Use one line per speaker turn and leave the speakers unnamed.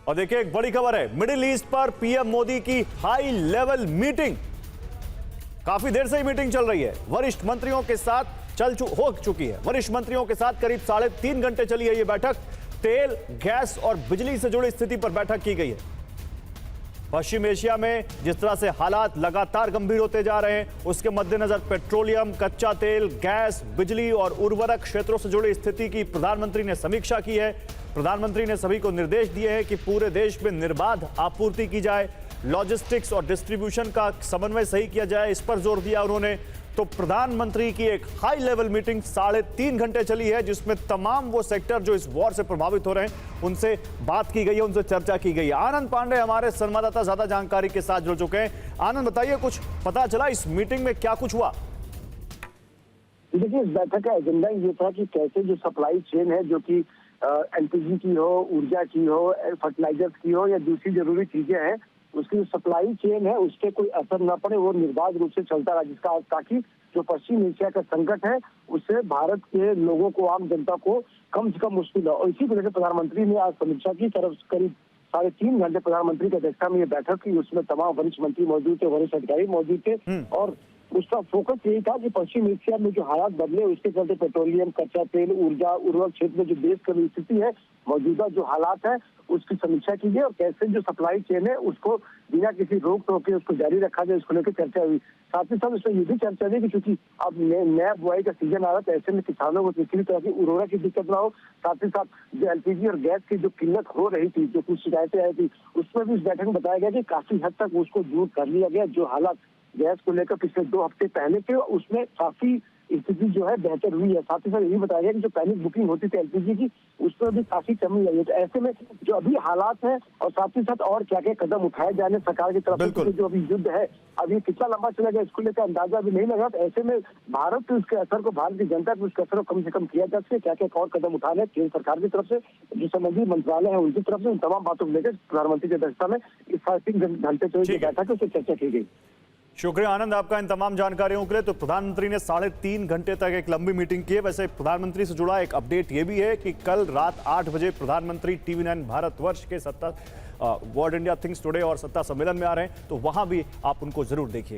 और देखिए एक बड़ी खबर है, मिडिल ईस्ट पर पीएम मोदी की हाई लेवल मीटिंग। काफी देर से ही मीटिंग चल रही है, वरिष्ठ मंत्रियों के साथ हो चुकी है। वरिष्ठ मंत्रियों के साथ करीब 3.5 घंटे चली है ये बैठक। तेल, गैस और बिजली से जुड़ी स्थिति पर बैठक की गई है। पश्चिम एशिया में जिस तरह से हालात लगातार गंभीर होते जा रहे हैं, उसके मद्देनजर पेट्रोलियम, कच्चा तेल, गैस, बिजली और उर्वरक क्षेत्रों से जुड़ी स्थिति की प्रधानमंत्री ने समीक्षा की है। प्रधानमंत्री ने सभी को निर्देश दिए हैं कि पूरे देश में निर्बाध आपूर्ति की जाए, लॉजिस्टिक्स और डिस्ट्रीब्यूशन का समन्वय सही किया जाए, इस पर जोर दिया उन्होंने। तो प्रधानमंत्री की एक हाई लेवल मीटिंग 3.5 घंटे चली है, जिसमें तमाम वो सेक्टर जो इस वॉर से प्रभावित हो रहे हैं उनसे बात की गई है, उनसे चर्चा की गई है। आनंद पांडे हमारे संवाददाता ज्यादा जानकारी के साथ जुड़ चुके हैं। आनंद, बताइए, कुछ पता चला इस मीटिंग में क्या कुछ हुआ?
देखिए, इस बैठक का एजेंडा ये था कि कैसे जो सप्लाई चेन है, जो कि एलपीजी की हो, ऊर्जा की हो, फर्टिलाइजर्स की हो या दूसरी जरूरी चीजें हैं, उसकी जो सप्लाई चेन है उसके कोई असर न पड़े, वो निर्बाध रूप से चलता रहा, जिसका ताकि जो पश्चिम एशिया का संकट है उससे भारत के लोगों को, आम जनता को कम से कम मुश्किल है। और इसी वजह से प्रधानमंत्री ने आज समीक्षा की। करीब 3.5 घंटे प्रधानमंत्री की अध्यक्षता में ये बैठक की। उसमें तमाम वरिष्ठ मंत्री मौजूद थे, वरिष्ठ अधिकारी मौजूद थे और उसका फोकस यही था कि पश्चिम एशिया में जो हालात बदले उसके चलते पेट्रोलियम, कच्चा तेल, ऊर्जा, उर्वरक क्षेत्र में जो देश की स्थिति है, मौजूदा जो हालात है उसकी समीक्षा की गई और कैसे जो सप्लाई चेन है उसको बिना किसी रोक टोक के उसको जारी रखा जाए, इसको लेकर चर्चा हुई। साथ ही साथ उसमें ये भी चर्चा हुई कि चूंकि अब नया बुआई का सीजन आ रहा था, ऐसे में किसानों को किसी भी तरह की उर्वरक की दिक्कत ना हो। साथ ही साथ जो एलपीजी और गैस की जो किल्लत हो रही थी, जो कुछ शिकायतें आई थी, उसमें भी इस बैठक में बताया गया कि काफी हद तक उसको दूर कर लिया गया। जो हालात गैस को लेकर पिछले 2 हफ्ते पहले थे, उसमें काफी स्थिति जो है बेहतर हुई है। साथ ही साथ यही बताया गया कि जो पैनिक बुकिंग होती थी एलपीजी की, उसमें भी काफी कमी आई है। तो ऐसे में जो अभी हालात है और साथ ही साथ और क्या क्या कदम उठाए जाने सरकार की तरफ से, जो अभी युद्ध है अभी कितना लंबा चलेगा इसको लेकर अंदाजा भी नहीं लगा। तो ऐसे में भारत के उसके असर को, भारत की जनता के उसके असर को कम से कम किया जा सके, क्या क्या और कदम उठाने केंद्र सरकार की तरफ से, जो संबंधित मंत्रालय है उनकी तरफ से, उन तमाम बातों को लेकर प्रधानमंत्री की अध्यक्षता में इस 3.5 घंटे चली बैठक है उससे चर्चा की गई।
शुक्रिया आनंद आपका इन तमाम जानकारियों के लिए। तो प्रधानमंत्री ने 3.5 घंटे तक एक लंबी मीटिंग की है। वैसे प्रधानमंत्री से जुड़ा एक अपडेट ये भी है कि कल रात 8 बजे प्रधानमंत्री TV9 भारतवर्ष के वर्ल्ड इंडिया थिंग्स टुडे और सत्ता सम्मेलन में आ रहे हैं, तो वहां भी आप उनको जरूर देखिए।